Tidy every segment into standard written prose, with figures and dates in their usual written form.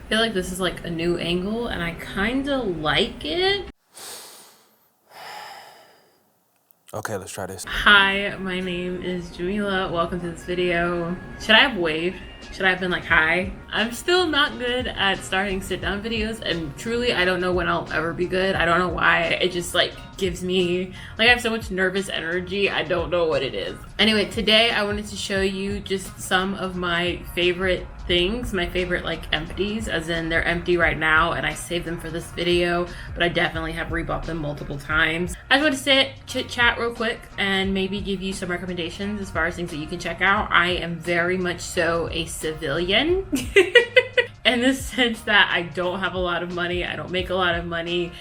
I feel like this is like a new angle and I kind of like it. Okay, let's try this. Hi, my name is Jamilah. Welcome to this video. Should I have waved? Should I have been like, hi? I'm still not good at starting sit down videos, and truly I don't know when I'll ever be good. I don't know why. It just like gives me, like I have so much nervous energy. I don't know what it is. Anyway, today I wanted to show you just some of my favorite things, my favorite like empties, as in they're empty right now and I saved them for this video, but I definitely have rebought them multiple times. I just want to sit, chit chat real quick and maybe give you some recommendations as far as things that you can check out. I am very much so a civilian in the sense that I don't have a lot of money, I don't make a lot of money,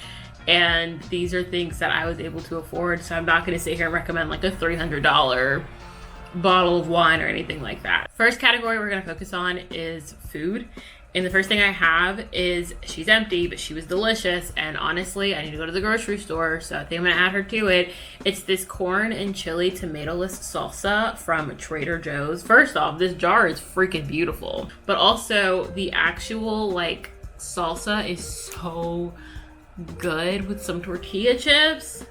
and these are things that I was able to afford, so I'm not going to sit here and recommend like a $300 bottle of wine or anything like that. First category we're going to focus on is food. And the first thing I have is, she's empty, but she was delicious. And honestly, I need to go to the grocery store, so I think I'm going to add her to it. It's this corn and chili tomato-less salsa from Trader Joe's. First off, this jar is freaking beautiful. But also, the actual, like, salsa is so good with some tortilla chips.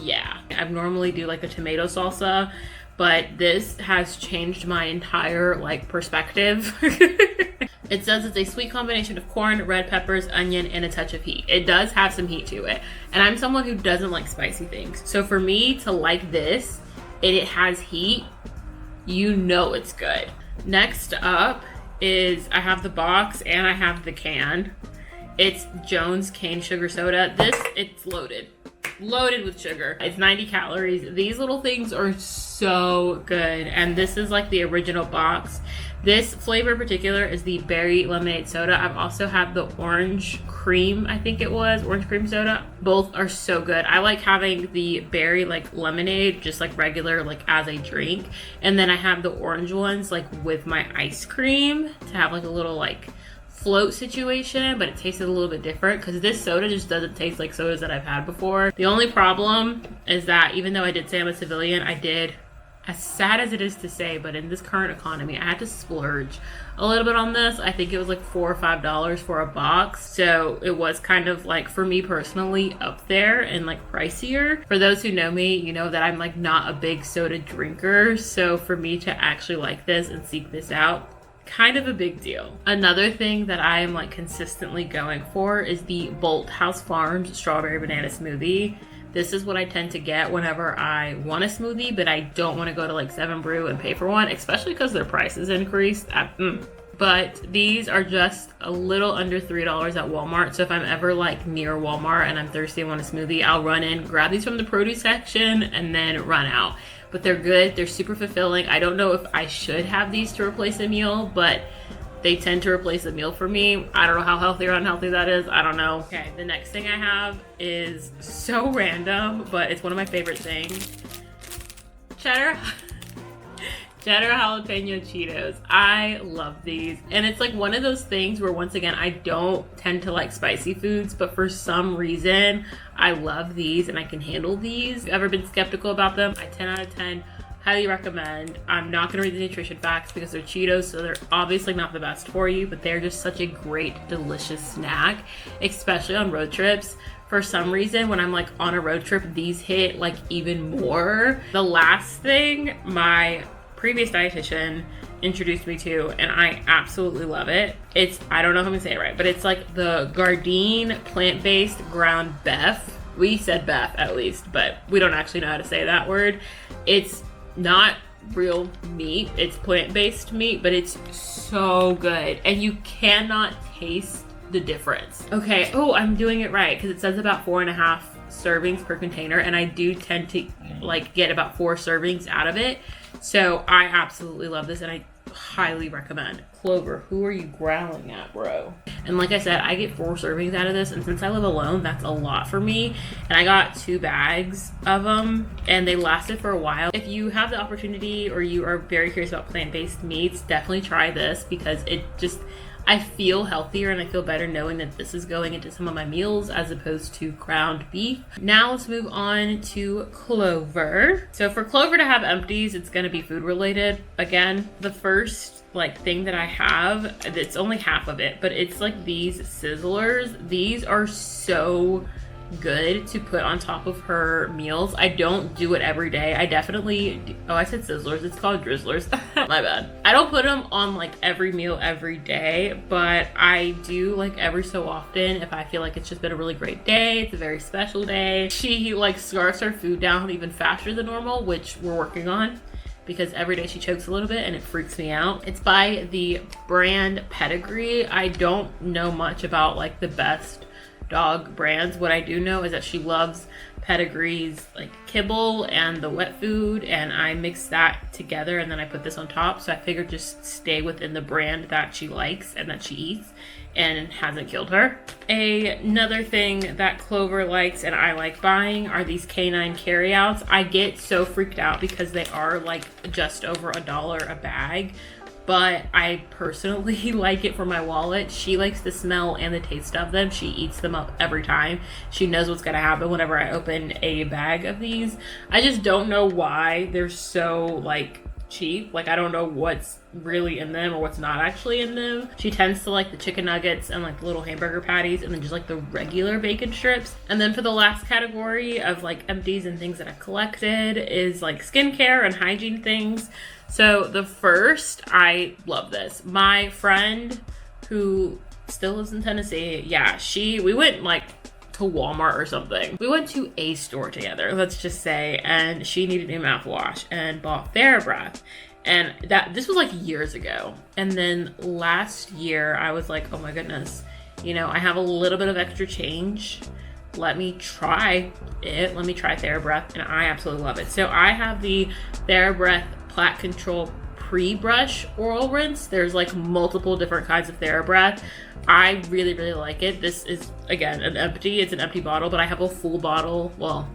Yeah. I normally do, like, a tomato salsa, but this has changed my entire like perspective. It says it's a sweet combination of corn, red peppers, onion, and a touch of heat. It does have some heat to it. And I'm someone who doesn't like spicy things. So for me to like this, and it has heat, you know it's good. Next up is, I have the box and I have the can. It's Jones cane sugar soda. It's loaded with sugar. It's 90 calories. These little things are so good, and this is like the original box. This flavor in particular is the berry lemonade soda. I've also had the orange cream, I think it was orange cream soda. Both are so good. I like having the berry like lemonade just like regular, like as a drink, and then I have the orange ones like with my ice cream to have like a little like float situation, but it tasted a little bit different because this soda just doesn't taste like sodas that I've had before. The only problem is that even though I did say I'm a civilian, I did, as sad as it is to say, but in this current economy, I had to splurge a little bit on this. I think it was like $4 or $5 for a box. So it was kind of like, for me personally, up there and like pricier. For those who know me, you know that I'm like not a big soda drinker. So for me to actually like this and seek this out, kind of a big deal. Another thing that I am like consistently going for is the Bolt House Farms strawberry banana smoothie. This is what I tend to get whenever I want a smoothie, but I don't want to go to like 7 Brew and pay for one, especially because their prices increased. But these are just a little under $3 at Walmart. So if I'm ever like near Walmart and I'm thirsty and want a smoothie, I'll run in, grab these from the produce section, and then run out. But they're good. They're super fulfilling. I don't know if I should have these to replace a meal, but they tend to replace a meal for me. I don't know how healthy or unhealthy that is. I don't know. Okay, the next thing I have is so random, but it's one of my favorite things. Cheddar jalapeno Cheetos. I love these. And it's like one of those things where, once again, I don't tend to like spicy foods, but for some reason, I love these and I can handle these. If you've ever been skeptical about them, I 10 out of 10 highly recommend. I'm not going to read the nutrition facts because they're Cheetos, so they're obviously not the best for you, but they're just such a great, delicious snack, especially on road trips. For some reason, when I'm like on a road trip, these hit like even more. The last thing, my previous dietitian introduced me to, and I absolutely love it. It's, I don't know if I'm gonna say it right, but it's like the Gardein plant-based ground beef. We said beef at least, but we don't actually know how to say that word. It's not real meat, it's plant-based meat, but it's so good and you cannot taste the difference. Okay, oh, I'm doing it right because it says about 4.5 servings per container, and I do tend to like get about 4 servings out of it. So I absolutely love this and I highly recommend. Clover, who are you growling at, bro? And like I said, I get 4 servings out of this, and since I live alone, that's a lot for me. And I got 2 bags of them and they lasted for a while. If you have the opportunity or you are very curious about plant-based meats, definitely try this because it just, I feel healthier and I feel better knowing that this is going into some of my meals as opposed to ground beef. Now let's move on to Clover. So for Clover to have empties, it's going to be food related. Again, the first thing that I have, it's only half of it, but it's like these sizzlers. These are so good to put on top of her meals. I don't do it every day. I definitely I said sizzlers, it's called drizzlers. My bad. I don't put them on every meal every day, but I do every so often if I feel like it's just been a really great day, it's a very special day. She scarfs her food down even faster than normal, which we're working on, because every day she chokes a little bit and it freaks me out. It's by the brand Pedigree. I don't know much about the best dog brands. What I do know is that she loves Pedigree's kibble and the wet food, and I mix that together and then I put this on top. So I figured just stay within the brand that she likes and that she eats, and it hasn't killed her. Another thing that Clover likes and I like buying are these canine carryouts. I get so freaked out because they are just over $1 a bag, but I personally like it for my wallet. She likes the smell and the taste of them. She eats them up every time. She knows what's gonna happen whenever I open a bag of these. I just don't know why they're so cheap. I don't know what's really in them or what's not actually in them. She tends to like the chicken nuggets and the little hamburger patties, and then just the regular bacon strips. And then for the last category of empties and things that I've collected is skincare and hygiene things. So the first, I love this. My friend who still lives in Tennessee, we went to Walmart or something. We went to a store together, let's just say, and she needed new mouthwash and bought TheraBreath. And this was years ago. And then last year I was like, oh my goodness, I have a little bit of extra change. Let me try it. Let me try TheraBreath, and I absolutely love it. So I have the TheraBreath Plaque Control Pre-Brush Oral Rinse. There's multiple different kinds of TheraBreath. I really, really like it. This is, again, an empty. It's an empty bottle, but I have a full bottle. Well,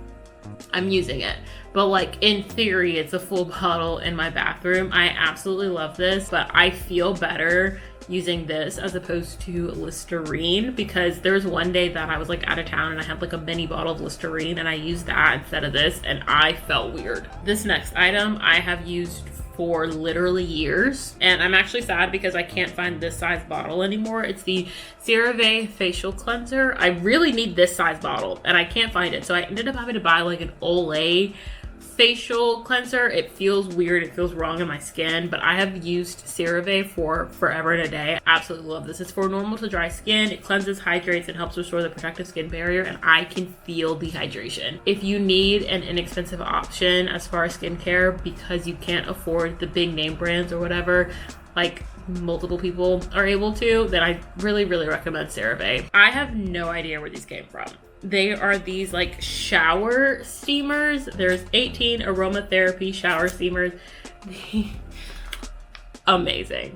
I'm using it, but in theory, it's a full bottle in my bathroom. I absolutely love this, but I feel better using this as opposed to Listerine, because there was one day that I was out of town and I had a mini bottle of Listerine, and I used that instead of this, and I felt weird. This next item I have used for literally years, and I'm actually sad because I can't find this size bottle anymore. It's the CeraVe facial cleanser. I really need this size bottle and I can't find it, so I ended up having to buy an Olay facial cleanser. It feels weird, it feels wrong in my skin, but I have used CeraVe for forever and a day. I absolutely love this. It's for normal to dry skin. It cleanses, hydrates, and helps restore the protective skin barrier, and I can feel the hydration. If you need an inexpensive option as far as skincare because you can't afford the big name brands or whatever, multiple people are able to, then I really, really recommend CeraVe. I have no idea where these came from. They are these shower steamers. There's 18 aromatherapy shower steamers. Amazing.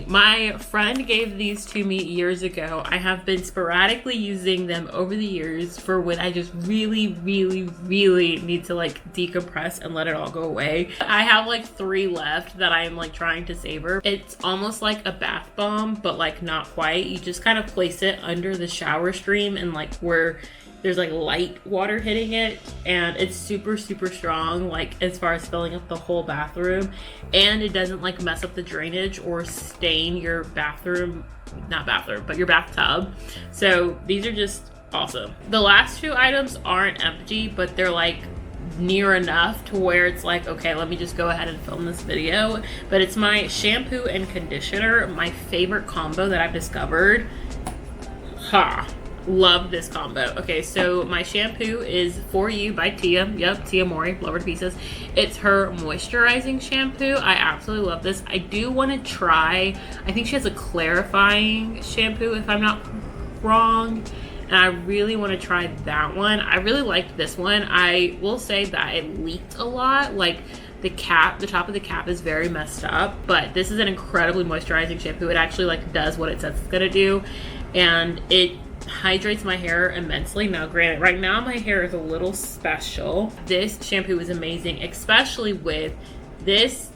My friend gave these to me years ago. I have been sporadically using them over the years for when I just really, really, really need to decompress and let it all go away. I have 3 left that I'm trying to savor. It's almost like a bath bomb, but not quite. You just kind of place it under the shower stream and where there's light water hitting it, and it's super, super strong as far as filling up the whole bathroom, and it doesn't mess up the drainage or stain your your bathtub. So these are just awesome. The last 2 items aren't empty, but they're near enough to where it's okay, let me just go ahead and film this video. But it's my shampoo and conditioner, my favorite combo that I've discovered. Love this combo. Okay, so my shampoo is For You by Tia. Yep, Tia Mori, love her to pieces. It's her moisturizing shampoo. I absolutely love this. I do want to try, I think she has a clarifying shampoo if I'm not wrong, and I really want to try that one. I really liked this one. I will say that it leaked a lot. The top of the cap is very messed up, but this is an incredibly moisturizing shampoo. It actually does what it says it's gonna do, and it hydrates my hair immensely. Now granted, right now my hair is a little special. This shampoo is amazing, especially with this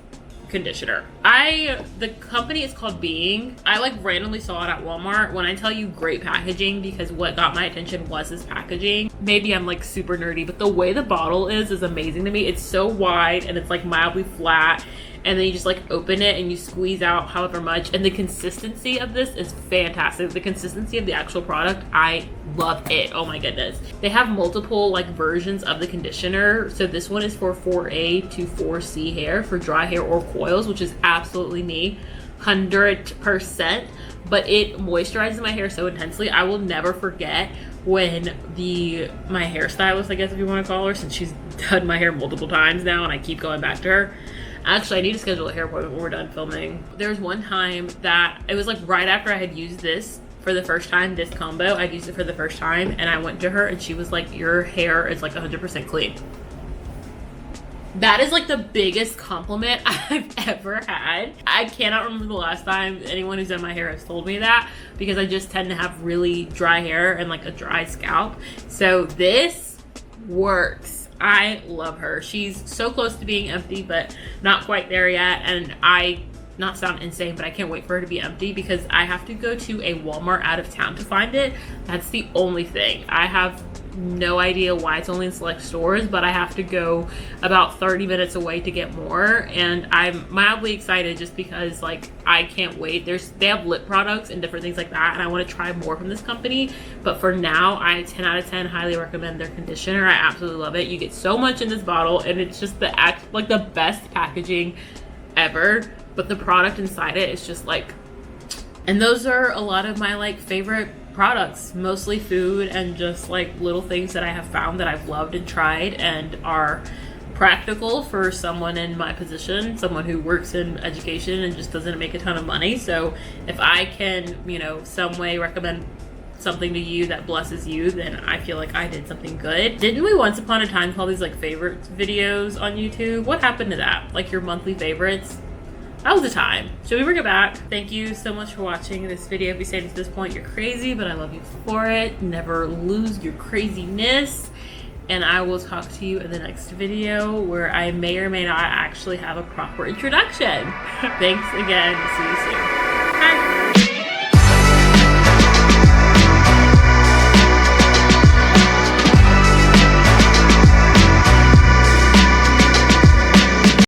conditioner. The company is called Being. I like randomly saw it at Walmart. When I tell you great packaging, because what got my attention was this packaging. Maybe I'm like super nerdy, but the way the bottle is amazing to me. It's so wide and it's like mildly flat, and then you just like open it and you squeeze out however much, and the consistency of this is fantastic. The consistency of the actual product, I love it. Oh my goodness. They have multiple like versions of the conditioner. So this one is for 4A to 4C hair, for dry hair or coils, which is absolutely me 100%. But it moisturizes my hair so intensely. I will never forget when my hairstylist, I guess if you want to call her, since she's done my hair multiple times now and I keep going back to her. Actually, I need to schedule a hair appointment when we're done filming. There was one time that it was like right after I had used this for the first time, this combo, I'd used it for the first time, and I went to her and she was like, your hair is like 100% clean. That is like the biggest compliment I've ever had. I cannot remember the last time anyone who's done my hair has told me that, because I just tend to have really dry hair and like a dry scalp. So this works. I love her. She's so close to being empty, but not quite there yet. And not sound insane, but I can't wait for her to be empty, because I have to go to a Walmart out of town to find it. That's the only thing. I have no idea why it's only in select stores, but I have to go about 30 minutes away to get more, and I'm mildly excited just because like I can't wait. They have lip products and different things like that, and I want to try more from this company. But for now, I 10 out of 10 highly recommend their conditioner. I absolutely love it. You get so much in this bottle, and it's just the best packaging ever. But the product inside it is just like, and those are a lot of my like favorite products, mostly food and just like little things that I have found that I've loved and tried and are practical for someone in my position, someone who works in education and just doesn't make a ton of money. So if I can, some way recommend something to you that blesses you, then I feel like I did something good. Didn't we once upon a time call these like favorite videos on YouTube? What happened to that? Like your monthly favorites? That was the time. Should we bring it back? Thank you so much for watching this video. If you stayed to this point, you're crazy, but I love you for it. Never lose your craziness. And I will talk to you in the next video, where I may or may not actually have a proper introduction. Thanks again. See you soon.